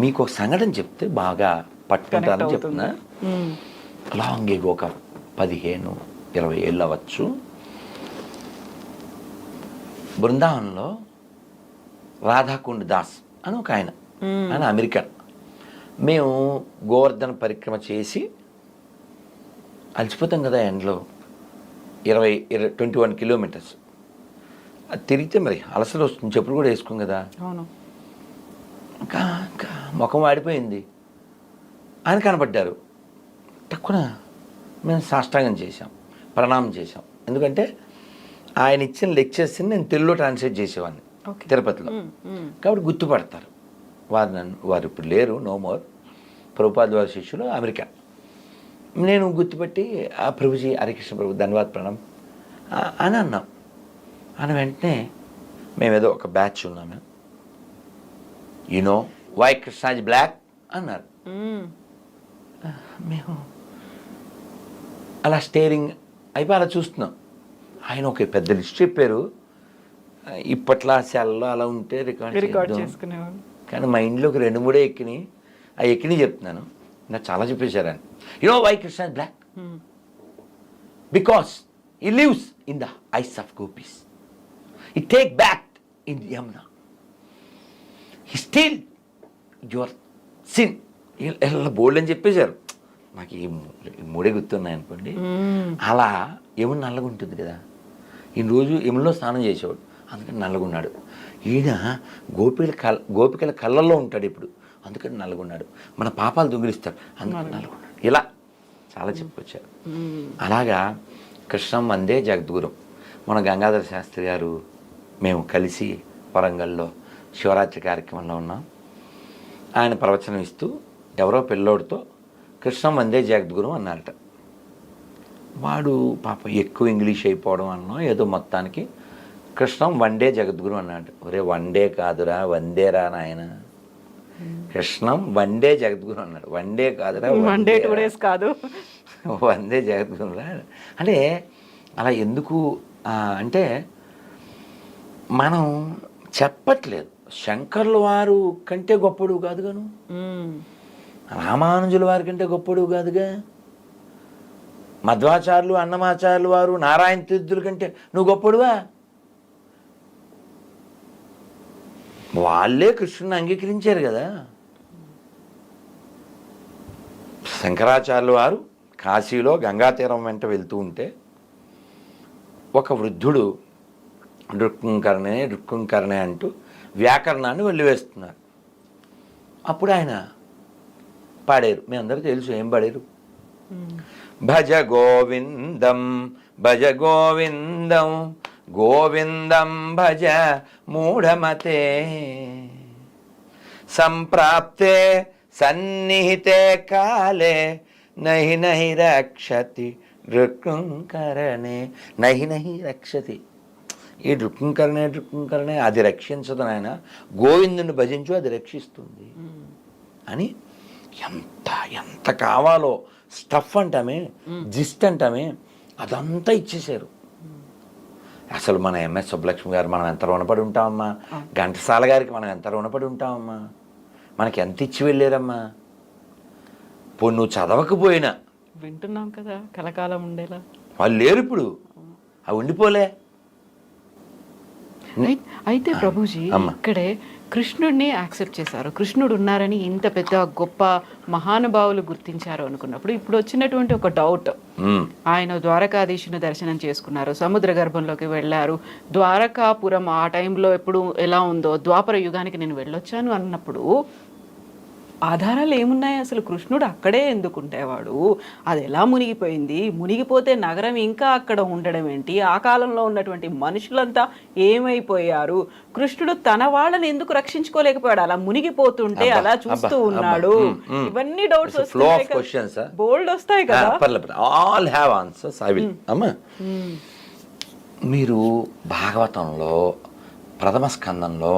మీకు ఒక సంఘటన చెప్తే బాగా పట్టుకుంటారని చెప్తున్నా. లాంగ్ ఏగో ఒక 15-20 ఏళ్ళు అవ్వచ్చు. బృందావనంలో రాధాకుండ్ దాస్ అని ఒక ఆయన అమెరికన్. మేము గోవర్ధన పరిక్రమ చేసి అలసిపోతాం కదా ఎండలో, 21 కిలోమీటర్స్ అది తిరిగితే మరి అలసలు వస్తుంది, చెప్పులు కూడా వేసుకోం కదా. ఇంకా ముఖం వాడిపోయింది. ఆయన కనపడ్డారు. తక్కువ మేము సాష్టాంగం చేశాం, ప్రణామం చేశాం. ఎందుకంటే ఆయన ఇచ్చిన లెక్చర్స్ని నేను తెలుగులో ట్రాన్స్లేట్ చేసేవాడిని తిరుపతిలో, కాబట్టి గుర్తుపడతారు. వారు ఇప్పుడు లేరు, నో మోర్. ప్రభుపాద్ వారి శిష్యులు అమెరికా. నేను గుర్తుపట్టి ఆ ప్రభుజీ హరికృష్ణ ప్రభు ధన్యవాద్ ప్రణాం అని అన్నాం. అని వెంటనే మేమేదో ఒక బ్యాచ్ ఉన్నాము. You know why Krishna is black అన్నారు. మేము అలా స్టేరింగ్ అయిపోయి అలా చూస్తున్నాం. ఆయన ఒక పెద్ద లిస్ట్ చెప్పారు. ఇప్పట్లో సెల్లో అలా ఉంటే రికార్డ్ చేసుకునేవాళ్ళు. కానీ మా ఇంట్లో ఒక 2-3 ఎక్కినాయి. ఆ ఎక్కినాయి చెప్తున్నాను. నాకు చాలా చెప్పేశారు ఆయన. You know why Krishna is black? Because he lives in the eyes of gopis. He take back in the Yamuna. He steal your sin. ఇలా బోల్డ్ అని చెప్పేశారు. నాకు ఈ 3 గుర్తున్నాయి అనుకోండి. అలా యమున నల్లగా ఉంటుంది కదా. ఈయన రోజు యమునలో స్నానం చేసేవాడు, అందుకని నల్లగున్నాడు. ఈయన గోపికల కళ్ళల్లో ఉంటాడు ఇప్పుడు, అందుకని నల్లగున్నాడు. మన పాపాలు దొంగిలిస్తాడు, అందుకని నల్లగున్నాడు. ఇలా చాలా చెప్పుకొచ్చారు. అలాగా కృష్ణం వందే జగద్గురు. మన గంగాధర శాస్త్రి గారు మేము కలిసి వరంగల్లో శివరాత్రి కార్యక్రమంలో ఉన్నాం. ఆయన ప్రవచనం ఇస్తూ ఎవరో పిల్లోడితో కృష్ణం వందే జగద్గురు అన్నారట. వాడు పాపం ఎక్కువ ఇంగ్లీష్ అయిపోవడం అన్నా ఏదో మొత్తానికి కృష్ణం వన్డే జగద్గురు అన్నాడు. ఒరే వన్డే కాదురా, వందేరా నాయన. కృష్ణం వన్డే జగద్గురు అన్నాడు. వన్డే కాదురా, వన్డే 2 days కాదు, వందే జగద్గురురా. అంటే అలా ఎందుకు అంటే మనం చెప్పట్లేదు. శంకర్ల వారు కంటే గొప్పడు కాదుగాను, రామానుజుల వారి కంటే గొప్పడు కాదుగా, మధ్వాచార్యులు అన్నమాచార్యులు వారు నారాయణ తీర్థుల కంటే నువ్వు గొప్పడువా? వాళ్ళే కృష్ణుని అంగీకరించారు కదా. శంకరాచార్యుల వారు కాశీలో గంగా తీరం వెంట వెళ్తూ ఉంటే ఒక వృద్ధుడు రుక్కుంకరణే అంటూ వ్యాకరణాన్ని వెళ్ళివేస్తున్నారు. అప్పుడు ఆయన పాడారు. మీ అందరికీ తెలుసు ఏం పాడారు. భజ గోవిందం భజ గోవిందం గోవిందం భజ మూఢమతే సంప్రాప్తే సన్నిహితే కాలే నహి నహి రక్షతి రుక్కుంకరణే. నహి నహి రక్షతి. ఈ రుక్కుంకరణే అది రక్షించదు నాయన, గోవిందుని భజించు అది రక్షిస్తుంది అని ఎంత ఎంత కావాలో స్టఫ్ అంటామే, జిస్ట్ అంటామే, అదంతా ఇచ్చేశారు. అసలు మన ఎంఎస్ సుబ్బలక్ష్మి గారు మనం ఎంత రుణపడి ఉంటామమ్మా, ఘంటసాల గారికి మనం ఎంత రుణపడి ఉంటామమ్మా, మనకి ఎంత ఇచ్చి వెళ్ళారమ్మా. పో నువ్వు చదవకపోయినా వింటున్నాం కదా, కలకాలం ఉండేలా. వాళ్ళు లేరు ఇప్పుడు, అవి ఉండిపోలే. అయితే ప్రభుజీ ఇక్కడే కృష్ణుడిని యాక్సెప్ట్ చేశారు, కృష్ణుడు ఉన్నారని ఇంత పెద్ద గొప్ప మహానుభావులు గుర్తించారు అనుకున్నప్పుడు ఇప్పుడు వచ్చినటువంటి ఒక డౌట్, ఆయన ద్వారకాధీశుని దర్శనం చేసుకున్నారు, సముద్ర గర్భంలోకి వెళ్ళారు, ద్వారకాపురం ఆ టైంలో ఎప్పుడు ఎలా ఉందో ద్వాపర యుగానికి నేను వెళ్ళొచ్చాను అన్నప్పుడు ఆధారాలు ఏమున్నాయి? అసలు కృష్ణుడు అక్కడే ఎందుకు ఉండేవాడు? అది ఎలా మునిగిపోయింది? మునిగిపోతే నగరం ఇంకా అక్కడ ఉండడం ఏంటి? ఆ కాలంలో ఉన్నటువంటి మనుషులంతా ఏమైపోయారు? కృష్ణుడు తన వాళ్ళని ఎందుకు రక్షించుకోలేకపోయాడు? అలా మునిగిపోతుంటే అలా చూస్తూ ఉన్నాడు. ఇవన్నీ డౌట్స్ వస్తాయి, బోల్డ్ వస్తాయి కదా. All have answers. I will. అమ్మా, మీరు భాగవతంలో ప్రథమ స్కందంలో,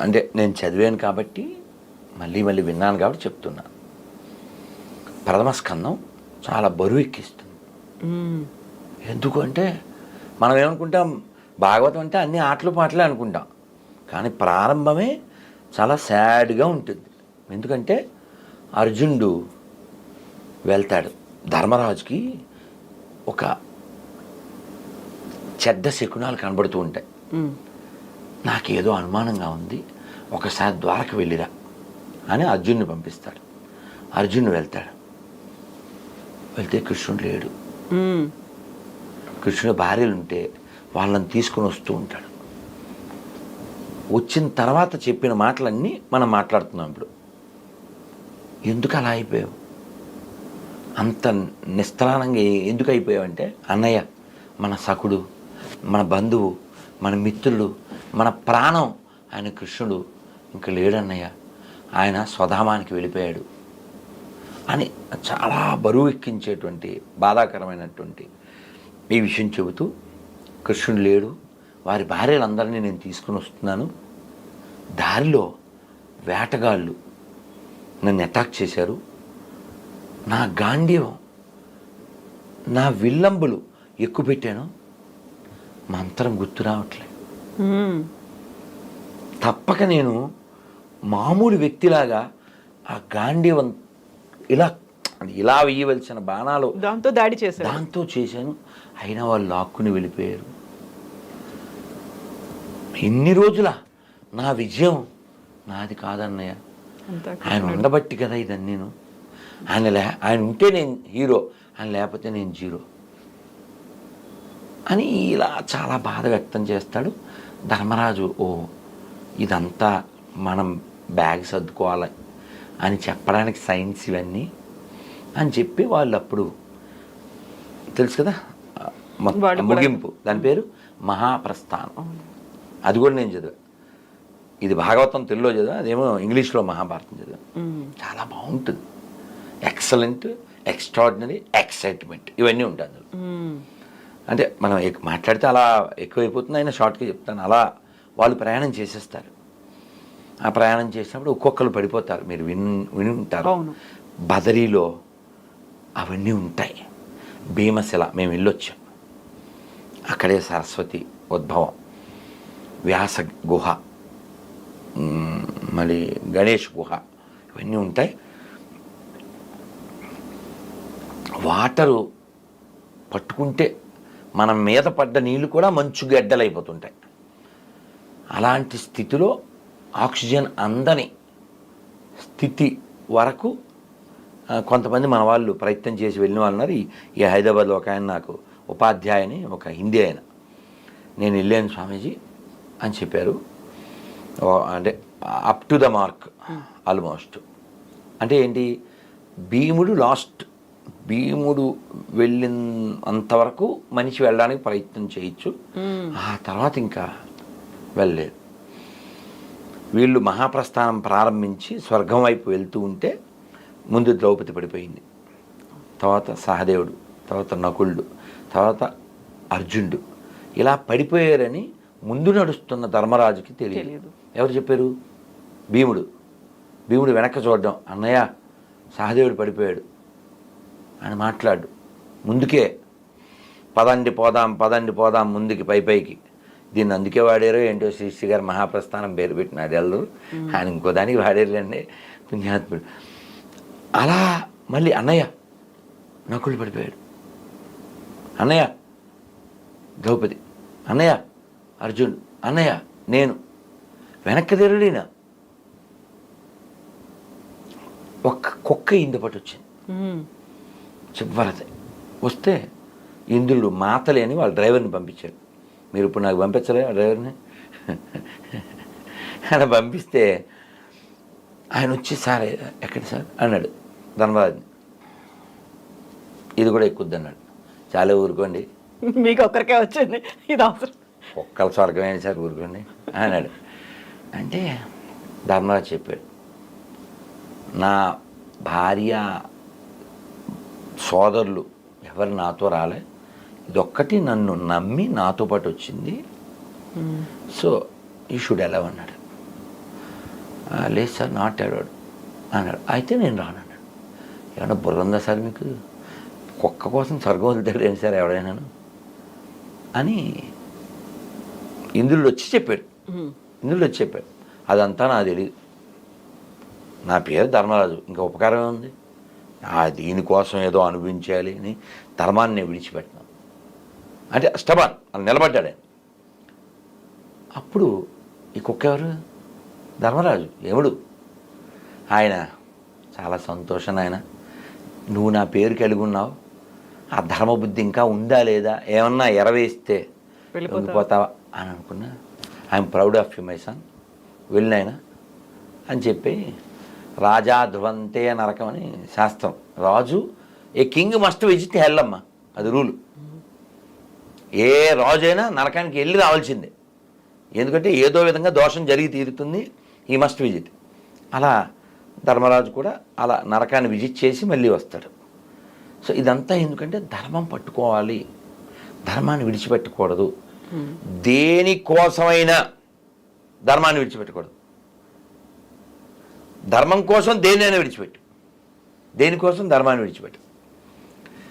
అంటే నేను చదివాను కాబట్టి మళ్ళీ విన్నాను కాబట్టి చెప్తున్నా, ప్రథమ స్కందం చాలా బరువు ఎక్కిస్తుంది. ఎందుకు అంటే మనం ఏమనుకుంటాం, భాగవతం అంటే అన్ని ఆటలు పాటలే అనుకుంటాం, కానీ ప్రారంభమే చాలా సాడ్గా ఉంటుంది. ఎందుకంటే అర్జునుడు వెళ్తాడు, ధర్మరాజుకి ఒక చెడ్డ శకునాలు కనబడుతూ ఉంటాయి. నాకేదో అనుమానంగా ఉంది, ఒకసారి ద్వారక వెళ్ళిరా అని అర్జునుని పంపిస్తాడు. అర్జునుడు వెళ్తాడు. వెళ్తే కృష్ణుడు లేడు. కృష్ణుడు భార్యలు ఉంటే వాళ్ళని తీసుకుని వస్తూ ఉంటాడు. వచ్చిన తర్వాత చెప్పిన మాటలన్నీ మనం మాట్లాడుతున్నాం ఇప్పుడు. ఎందుకు అలా అయిపోయావు, అంత నిస్త్రాణంగా ఎందుకు అయిపోయావు అంటే, అన్నయ్య మన సఖుడు, మన బంధువు, మన మిత్రుడు, మన ప్రాణం ఆయన కృష్ణుడు ఇంక లేడన్నయ్య, ఆయన స్వధామానికి వెళ్ళిపోయాడు అని చాలా బరువు ఎక్కించేటువంటి బాధాకరమైనటువంటి ఈ విషయం చెబుతూ, కృష్ణుడు లేడు, వారి భార్యలందరినీ నేను తీసుకుని వస్తున్నాను, దారిలో వేటగాళ్ళు నన్ను అటాక్ చేశారు, నా గాంధీవం నా విల్లంబులు ఎక్కువ పెట్టాను, మంత్రం గుర్తు రావట్లే, తప్పక నేను మామూలు వ్యక్తిలాగా ఆ గాంధీవం ఇలా వేయవలసిన బాణాలు దాంతో చేశాను, అయినా వాళ్ళు లాక్కుని వెళ్ళిపోయారు. ఇన్ని రోజుల నా విజయం నాది కాదన్నయ్య, ఆయన ఉండబట్టి కదా ఇదని. నేను ఆయన ఉంటే నేను హీరో, ఆయన లేకపోతే నేను జీరో అని ఇలా చాలా బాధ వ్యక్తం చేస్తాడు. ధర్మరాజు ఓ ఇదంతా మనం బ్యాగ్ సర్దుకోవాలి అని చెప్పడానికి సైన్స్ ఇవన్నీ అని చెప్పి వాళ్ళు అప్పుడు తెలుసు కదా ముగింపు, దాని పేరు మహాప్రస్థానం. అది కూడా నేను చదివా. ఇది భాగవతం తెలుగులో చదివా, అదేమో ఇంగ్లీష్లో మహాభారతం చదివా. చాలా బాగుంటుంది. ఎక్సలెంట్, ఎక్స్ట్రాడినరీ, ఎక్సైట్మెంట్ ఇవన్నీ ఉంటాయి అందులో. అంటే మనం మాట్లాడితే అలా ఎక్కువైపోతుంది, అయినా షార్ట్గా చెప్తాను. అలా వాళ్ళు ప్రయాణం చేసేస్తారు. ఆ ప్రయాణం చేసినప్పుడు ఒక్కొక్కరు పడిపోతారు, మీరు విని ఉంటారు. బదరీలో అవన్నీ ఉంటాయి. భీమశిల మేము వెళ్ళొచ్చాం, అక్కడే సరస్వతి ఉద్భవం, వ్యాస గుహ, మళ్ళీ గణేష్ గుహ, ఇవన్నీ ఉంటాయి. వాటరు పట్టుకుంటే మనం మీద పడ్డ నీళ్ళు కూడా మంచు గడ్డలైపోతుంటాయి. అలాంటి స్థితిలో ఆక్సిజన్ అందని స్థితి వరకు కొంతమంది మన వాళ్ళు ప్రయత్నం చేసి వెళ్ళిన వాళ్ళు ఉన్నారు. ఈ హైదరాబాద్లో ఒక ఆయన నాకు ఉపాధ్యాయుని, ఒక హిందీ ఆయన, నేను వెళ్ళాను స్వామీజీ అని చెప్పారు. అంటే up to the mark almost. అంటే ఏంటి, భీముడు వెళ్ళిన అంతవరకు మనిషి వెళ్ళడానికి ప్రయత్నం చేయొచ్చు, ఆ తర్వాత ఇంకా వెళ్ళలేదు. వీళ్ళు మహాప్రస్థానం ప్రారంభించి స్వర్గం వైపు వెళ్తూ ఉంటే ముందు ద్రౌపది పడిపోయింది, తర్వాత సహదేవుడు, తర్వాత నకులుడు, తర్వాత అర్జునుడు ఇలా పడిపోయారని ముందు నడుస్తున్న ధర్మరాజుకి తెలియదు. ఎవరు చెప్పారు? భీముడు వెనక్కి చూడడం, అన్నయ్య సహదేవుడు పడిపోయాడు అని మాట్లాడు, ముందుకే పదండి పోదాం ముందుకి పైకి. దీన్ని అందుకే వాడారో ఏంటో శ్రీశ్రీ గారు మహాప్రస్థానం పేరు పెట్టినాడు ఎల్లరు, ఆయన ఇంకో దానికి వాడారులేండి పుణ్యాత్ముడు. అలా మళ్ళీ అన్నయ్య నకులు పడిపోయాడు, అన్నయ్య ద్రౌపది, అన్నయ్య అర్జున్, అన్నయ్య నేను, వెనక్కి తిరగడినా ఒక్క కుక్క ఇందుపట్టు వచ్చింది చివరిది. వస్తే ఇంద్రుడు మాతలే అని వాళ్ళ డ్రైవర్ని పంపించాడు. మీరు ఇప్పుడు నాకు పంపించలే ఆ డ్రైవర్ని అలా పంపిస్తే ఆయన వచ్చి, సార్ ఎక్కడ సార్ అన్నాడు ధర్మరాజుని. ఇది కూడా ఎక్కుద్ది అన్నాడు. చాలా ఊరుకోండి, మీకు ఒక్కరికే వచ్చింది ఇది అవసరం, ఒక్కల స్వర్గమైన సార్ ఊరుకోండి అన్నాడు. అంటే ధర్మరాజు చెప్పాడు, నా భార్య సోదరులు ఎవరు నాతో రాలే, ఇదొక్కటి నన్ను నమ్మి నాతో పాటు వచ్చింది, సో యూ షుడ్ అలవ్ అన్నాడు. లేదు సార్ నాట్ అలౌడ్ అన్నాడు. అయితే నేను రానన్నాడు. ఏమన్నా బుర్ర ఉందా సార్ మీకు, కుక్క కోసం స్వర్గం వదులుతాడు ఏంటి సార్ ఎవడైనాను అని ఇంద్రుడు వచ్చి చెప్పాడు. అదంతా నాకు తెలియదు, నా పేరు ధర్మరాజు, ఇంకా ఉపకారం ఉంది, దీనికోసం ఏదో అనుభవించాలి అని ధర్మాన్ని నేను విడిచిపెట్టినాను అంటే స్టబాన్ అని నిలబడ్డాడు ఆయన. అప్పుడు ఈ కుక్క ఎవరు? ధర్మరాజు, యముడు. ఆయన చాలా సంతోషం, ఆయన నువ్వు నా పేరు కలిగి ఉన్నావు, ఆ ధర్మబుద్ధి ఇంకా ఉందా లేదా, ఏమన్నా ఎరవేస్తే వెళ్ళిపోతావా అని అనుకున్నా. I'm proud of you my son, వెళ్ళినాయన అని చెప్పి రాజా ధ్రువంతే నరకం అని శాస్త్రం. Raju, a king must visit hell అమ్మ, అది రూలు. ఏ రాజు అయినా నరకానికి వెళ్ళి రావాల్సిందే, ఎందుకంటే ఏదో విధంగా దోషం జరిగి తీరుతుంది, ఈ మస్ట్ విజిట్. అలా ధర్మరాజు కూడా అలా నరకాన్ని విజిట్ చేసి మళ్ళీ వస్తాడు. సో ఇదంతా ఎందుకంటే ధర్మం పట్టుకోవాలి, ధర్మాన్ని విడిచిపెట్టకూడదు. దేనికోసమైనా ధర్మాన్ని విడిచిపెట్టకూడదు. ధర్మం కోసం దేన్నైనా విడిచిపెట్టు, దేనికోసం ధర్మాన్ని విడిచిపెట్టు.